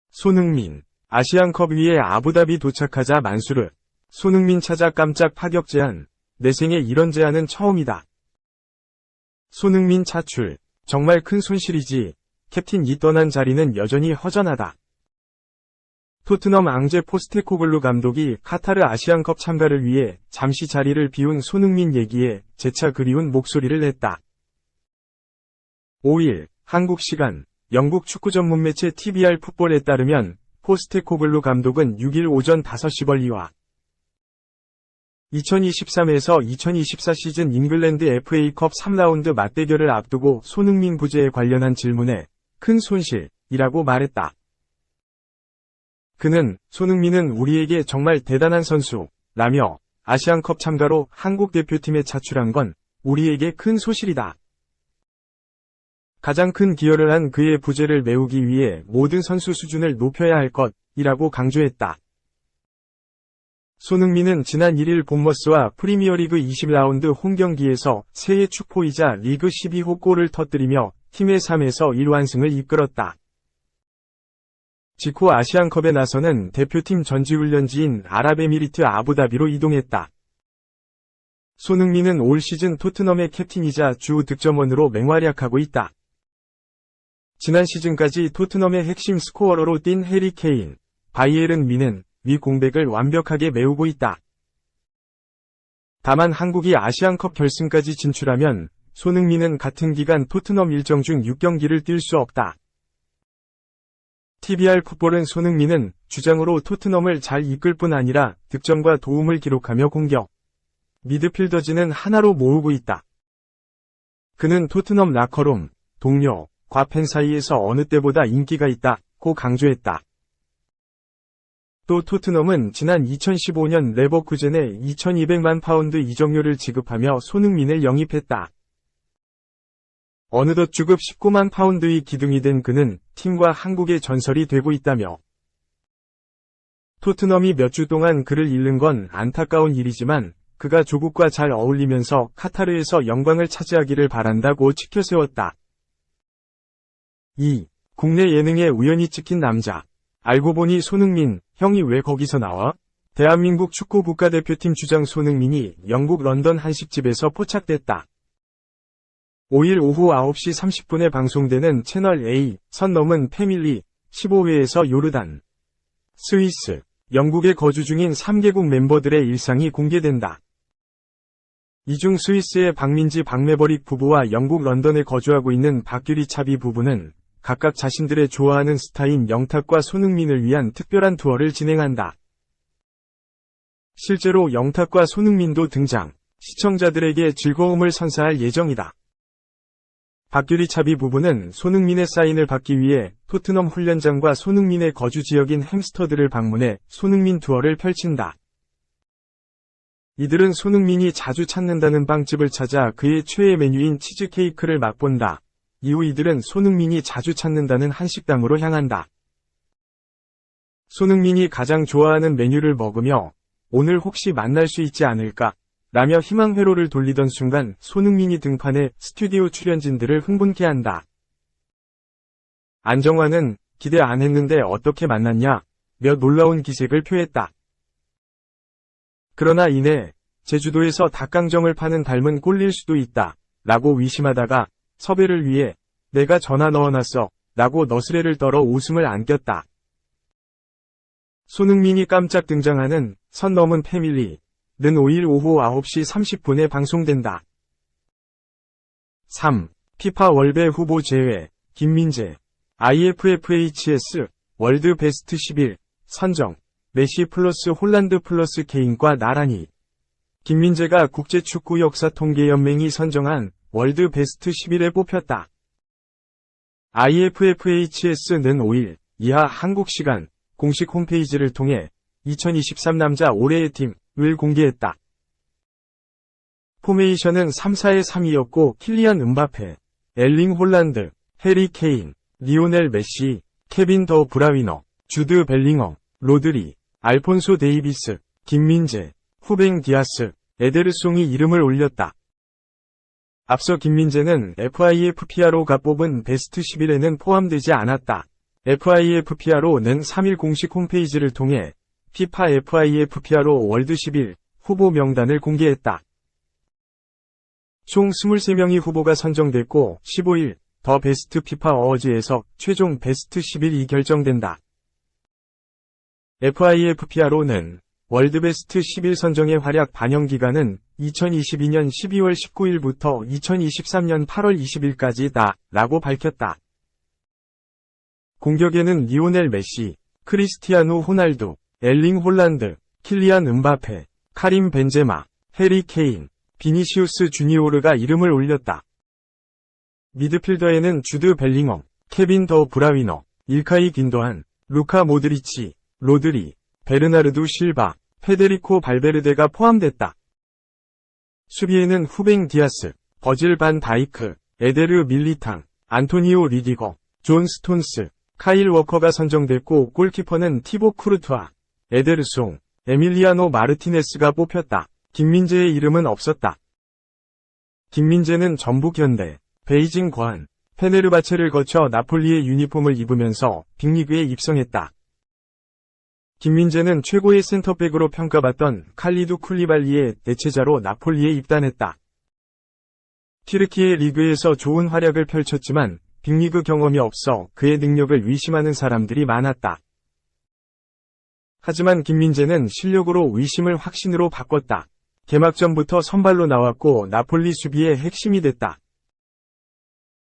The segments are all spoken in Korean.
손흥민, 아시안컵 위에 아부다비 도착하자 만수르. 손흥민 찾아 깜짝 파격 제안. 내 생에 이런 제안은 처음이다. 손흥민 차출. 정말 큰 손실이지. 캡틴이 떠난 자리는 여전히 허전하다. 토트넘 앙제 포스테코글루 감독이 카타르 아시안컵 참가를 위해 잠시 자리를 비운 손흥민 얘기에 재차 그리운 목소리를 냈다. 5일, 한국 시간, 영국 축구 전문 매체 TVR 풋볼에 따르면 포스테코글루 감독은 6일 오전 5시 벌리와 2023에서 2024 시즌 잉글랜드 FA컵 3라운드 맞대결을 앞두고 손흥민 부재에 관련한 질문에 큰 손실이라고 말했다. 그는 손흥민은 우리에게 정말 대단한 선수라며 아시안컵 참가로 한국 대표팀에 차출한 건 우리에게 큰 소실이다. 가장 큰 기여를 한 그의 부재를 메우기 위해 모든 선수 수준을 높여야 할 것이라고 강조했다. 손흥민은 지난 1일 본머스와 프리미어리그 20라운드 홈경기에서 새해 축포이자 리그 12호 골을 터뜨리며 팀의 3에서 1완승을 이끌었다. 직후 아시안컵에 나서는 대표팀 전지훈련지인 아랍에미리트 아부다비로 이동했다. 손흥민은 올 시즌 토트넘의 캡틴이자 주 득점원으로 맹활약하고 있다. 지난 시즌까지 토트넘의 핵심 스코어러로 뛴 해리 케인, 바이에른 뮌헨 위 공백을 완벽하게 메우고 있다. 다만 한국이 아시안컵 결승까지 진출하면 손흥민은 같은 기간 토트넘 일정 중 6경기를 뛸 수 없다. TVR 풋볼은 손흥민은 주장으로 토트넘을 잘 이끌 뿐 아니라 득점과 도움을 기록하며 공격 미드필더진은 하나로 모으고 있다. 그는 토트넘 라커룸, 동료, 과팬 사이에서 어느 때보다 인기가 있다고 강조했다. 또 토트넘은 지난 2015년 레버쿠젠에 2200만 파운드 이적료를 지급하며 손흥민을 영입했다. 어느덧 주급 19만 파운드의 기둥이 된 그는 팀과 한국의 전설이 되고 있다며 토트넘이 몇 주 동안 그를 잃는 건 안타까운 일이지만 그가 조국과 잘 어울리면서 카타르에서 영광을 차지하기를 바란다고 치켜세웠다. 2. 국내 예능에 우연히 찍힌 남자. 알고 보니 손흥민, 형이 왜 거기서 나와? 대한민국 축구 국가대표팀 주장 손흥민이 영국 런던 한식집에서 포착됐다. 5일 오후 9시 30분에 방송되는 채널 A, 선 넘은 패밀리 15회에서 요르단, 스위스, 영국에 거주 중인 3개국 멤버들의 일상이 공개된다. 이 중 스위스의 박민지 박매버릭 부부와 영국 런던에 거주하고 있는 박규리 차비 부부는 각각 자신들의 좋아하는 스타인 영탁과 손흥민을 위한 특별한 투어를 진행한다. 실제로 영탁과 손흥민도 등장, 시청자들에게 즐거움을 선사할 예정이다. 박규리 차비 부부는 손흥민의 사인을 받기 위해 토트넘 훈련장과 손흥민의 거주 지역인 햄스터드를 방문해 손흥민 투어를 펼친다. 이들은 손흥민이 자주 찾는다는 빵집을 찾아 그의 최애 메뉴인 치즈케이크를 맛본다. 이후 이들은 손흥민이 자주 찾는다는 한식당으로 향한다. 손흥민이 가장 좋아하는 메뉴를 먹으며 오늘 혹시 만날 수 있지 않을까? 라며 희망 회로를 돌리던 순간 손흥민이 등판해 스튜디오 출연진들을 흥분케 한다. 안정환은 기대 안 했는데 어떻게 만났냐? 며 놀라운 기색을 표했다. 그러나 이내 제주도에서 닭강정을 파는 닮은 꼴릴 수도 있다. 라고 위심하다가 섭외를 위해 내가 전화 넣어놨어. 라고 너스레를 떨어 웃음을 안겼다. 손흥민이 깜짝 등장하는 선 넘은 패밀리 는 5일 오후 9시 30분에 방송된다. 3. 피파 월배 후보 제외, 김민재. IFFHS 월드 베스트 11 선정. 메시 플러스 홀란드 플러스 케인과 나란히. 김민재가 국제축구 역사 통계연맹이 선정한 월드 베스트 11에 뽑혔다. IFFHS는 5일 이하 한국 시간 공식 홈페이지를 통해 2023 남자 올해의 팀을 공개했다. 포메이션은 3-4-3이었고 킬리안 음바페, 엘링 홀란드, 해리 케인, 리오넬 메시, 케빈 더 브라위너, 주드 벨링엄, 로드리, 알폰소 데이비스, 김민재, 후뱅 디아스, 에데르송이 이름을 올렸다. 앞서 김민재는 FIFPRO가 뽑은 베스트 11에는 포함되지 않았다. FIFPRO는 3일 공식 홈페이지를 통해 FIFA FIFPRO 월드 11 후보 명단을 공개했다. 총 23명의 후보가 선정됐고 15일 더 베스트 피파 어워즈에서 최종 베스트 11이 결정된다. FIFPRO는 월드 베스트 11 선정의 활약 반영 기간은 2022년 12월 19일부터 2023년 8월 20일까지다 라고 밝혔다. 공격에는 리오넬 메시, 크리스티아누 호날두, 엘링 홀란드, 킬리안 음바페, 카림 벤제마, 해리 케인, 비니시우스 주니오르가 이름을 올렸다. 미드필더에는 주드 벨링엄, 케빈 더 브라위너, 일카이 귄도한, 루카 모드리치, 로드리, 베르나르두 실바, 페데리코 발베르데가 포함됐다. 수비에는 후뱅 디아스, 버질 반 다이크, 에데르 밀리탕, 안토니오 리디거, 존 스톤스, 카일 워커가 선정됐고 골키퍼는 티보 쿠르투아, 에데르송, 에밀리아노 마르티네스가 뽑혔다. 김민재의 이름은 없었다. 김민재는 전북 현대, 베이징 과한, 페네르바체를 거쳐 나폴리의 유니폼을 입으면서 빅리그에 입성했다. 김민재는 최고의 센터백으로 평가받던 칼리두 쿨리발리의 대체자로 나폴리에 입단했다. 튀르키예 리그에서 좋은 활약을 펼쳤지만 빅리그 경험이 없어 그의 능력을 의심하는 사람들이 많았다. 하지만 김민재는 실력으로 의심을 확신으로 바꿨다. 개막전부터 선발로 나왔고 나폴리 수비의 핵심이 됐다.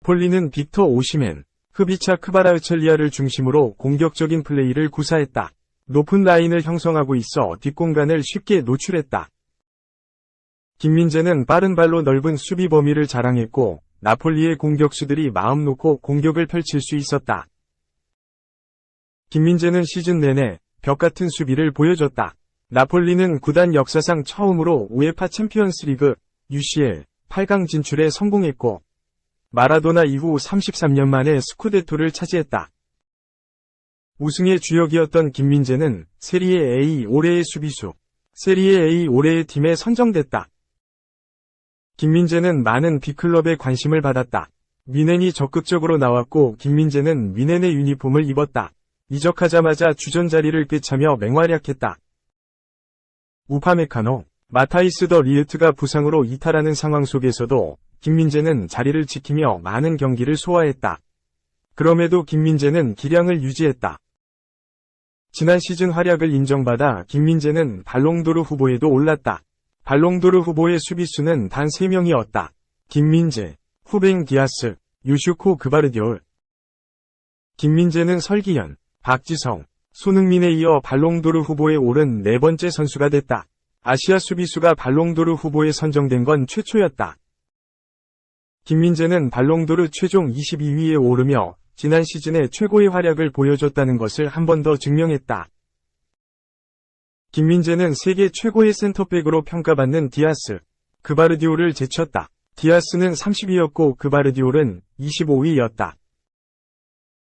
폴리는 빅터 오시멘, 흐비차 크바라우첼리아를 중심으로 공격적인 플레이를 구사했다. 높은 라인을 형성하고 있어 뒷공간을 쉽게 노출했다. 김민재는 빠른 발로 넓은 수비 범위를 자랑했고 나폴리의 공격수들이 마음 놓고 공격을 펼칠 수 있었다. 김민재는 시즌 내내 벽같은 수비를 보여줬다. 나폴리는 구단 역사상 처음으로 우에파 챔피언스리그 UCL 8강 진출에 성공했고 마라도나 이후 33년 만에 스쿠데토를 차지했다. 우승의 주역이었던 김민재는 세리에 A 올해의 수비수, 세리에 A 올해의 팀에 선정됐다. 김민재는 많은 빅클럽의 관심을 받았다. 미넨이 적극적으로 나왔고 김민재는 미넨의 유니폼을 입었다. 이적하자마자 주전 자리를 꿰차며 맹활약했다. 우파메카노, 마타이스 더 리으트가 부상으로 이탈하는 상황 속에서도 김민재는 자리를 지키며 많은 경기를 소화했다. 그럼에도 김민재는 기량을 유지했다. 지난 시즌 활약을 인정받아 김민재는 발롱도르 후보에도 올랐다. 발롱도르 후보의 수비수는 단 3명이었다. 김민재, 후뱅 디아스, 유슈코 그바르디올. 김민재는 설기현, 박지성, 손흥민에 이어 발롱도르 후보에 오른 4번째 선수가 됐다. 아시아 수비수가 발롱도르 후보에 선정된 건 최초였다. 김민재는 발롱도르 최종 22위에 오르며 지난 시즌에 최고의 활약을 보여줬다는 것을 한 번 더 증명했다. 김민재는 세계 최고의 센터백으로 평가받는 디아스, 그바르디올을 제쳤다. 디아스는 30위였고 그바르디올은 25위였다.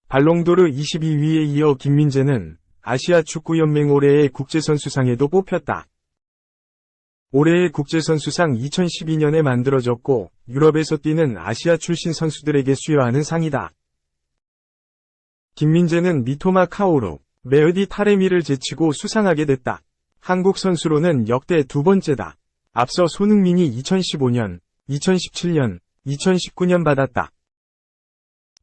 발롱도르 22위에 이어 김민재는 아시아 축구연맹 올해의 국제선수상에도 뽑혔다. 올해의 국제선수상 2012년에 만들어졌고 유럽에서 뛰는 아시아 출신 선수들에게 수여하는 상이다. 김민재는 미토마 카오루, 메으디 타레미를 제치고 수상하게 됐다. 한국 선수로는 역대 2번째다. 앞서 손흥민이 2015년, 2017년, 2019년 받았다.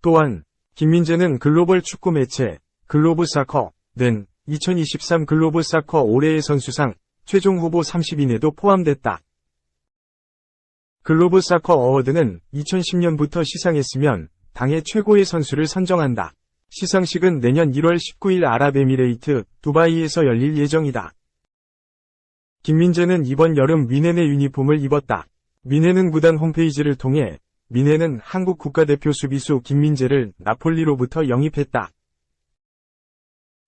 또한 김민재는 글로벌 축구 매체, 글로브 사커,는 2023 글로브 사커 올해의 선수상 최종 후보 30인에도 포함됐다. 글로브 사커 어워드는 2010년부터 시상했으면 당의 최고의 선수를 선정한다. 시상식은 내년 1월 19일 아랍에미레이트 두바이에서 열릴 예정이다. 김민재는 이번 여름 미넨의 유니폼을 입었다. 미넨은 구단 홈페이지를 통해 미넨은 한국 국가대표 수비수 김민재를 나폴리로부터 영입했다.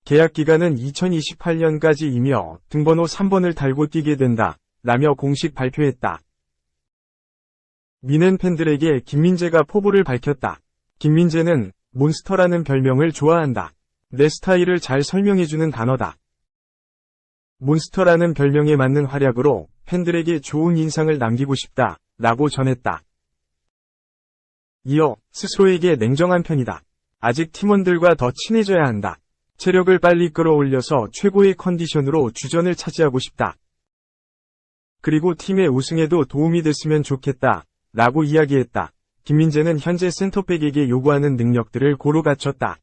계약 기간은 2028년까지이며 등번호 3번을 달고 뛰게 된다. 라며 공식 발표했다. 미넨 팬들에게 김민재가 포부를 밝혔다. 김민재는 몬스터라는 별명을 좋아한다. 내 스타일을 잘 설명해주는 단어다. 몬스터라는 별명에 맞는 활약으로 팬들에게 좋은 인상을 남기고 싶다. 라고 전했다. 이어 스스로에게 냉정한 편이다. 아직 팀원들과 더 친해져야 한다. 체력을 빨리 끌어올려서 최고의 컨디션으로 주전을 차지하고 싶다. 그리고 팀의 우승에도 도움이 됐으면 좋겠다. 라고 이야기했다. 김민재는 현재 센터백에게 요구하는 능력들을 고루 갖췄다.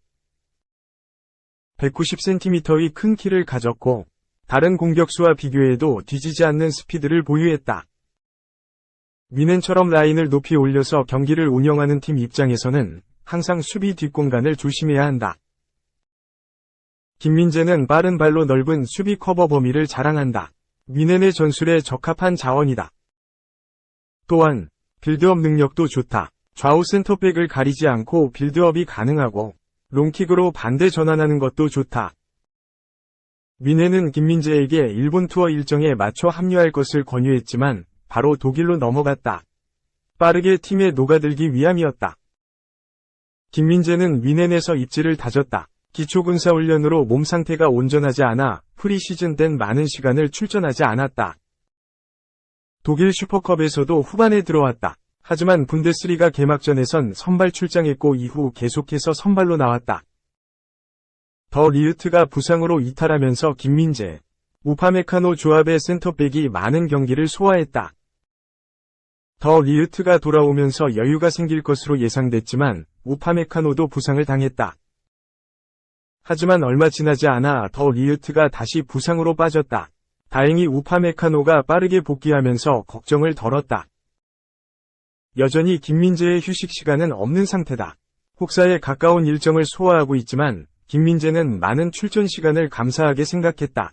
190cm의 큰 키를 가졌고 다른 공격수와 비교해도 뒤지지 않는 스피드를 보유했다. 위넨처럼 라인을 높이 올려서 경기를 운영하는 팀 입장에서는 항상 수비 뒷공간을 조심해야 한다. 김민재는 빠른 발로 넓은 수비 커버 범위를 자랑한다. 위넨의 전술에 적합한 자원이다. 또한 빌드업 능력도 좋다. 좌우 센터백을 가리지 않고 빌드업이 가능하고 롱킥으로 반대 전환하는 것도 좋다. 위넨은 김민재에게 일본 투어 일정에 맞춰 합류할 것을 권유했지만 바로 독일로 넘어갔다. 빠르게 팀에 녹아들기 위함이었다. 김민재는 위넨에서 입지를 다졌다. 기초군사훈련으로 몸 상태가 온전하지 않아 프리시즌 땐 많은 시간을 출전하지 않았다. 독일 슈퍼컵에서도 후반에 들어왔다. 하지만 분데스리가 개막전에선 선발 출장했고 이후 계속해서 선발로 나왔다. 더 리흐트가 부상으로 이탈하면서 김민재, 우파메카노 조합의 센터백이 많은 경기를 소화했다. 더 리흐트가 돌아오면서 여유가 생길 것으로 예상됐지만 우파메카노도 부상을 당했다. 하지만 얼마 지나지 않아 더 리흐트가 다시 부상으로 빠졌다. 다행히 우파메카노가 빠르게 복귀하면서 걱정을 덜었다. 여전히 김민재의 휴식 시간은 없는 상태다. 혹사에 가까운 일정을 소화하고 있지만 김민재는 많은 출전 시간을 감사하게 생각했다.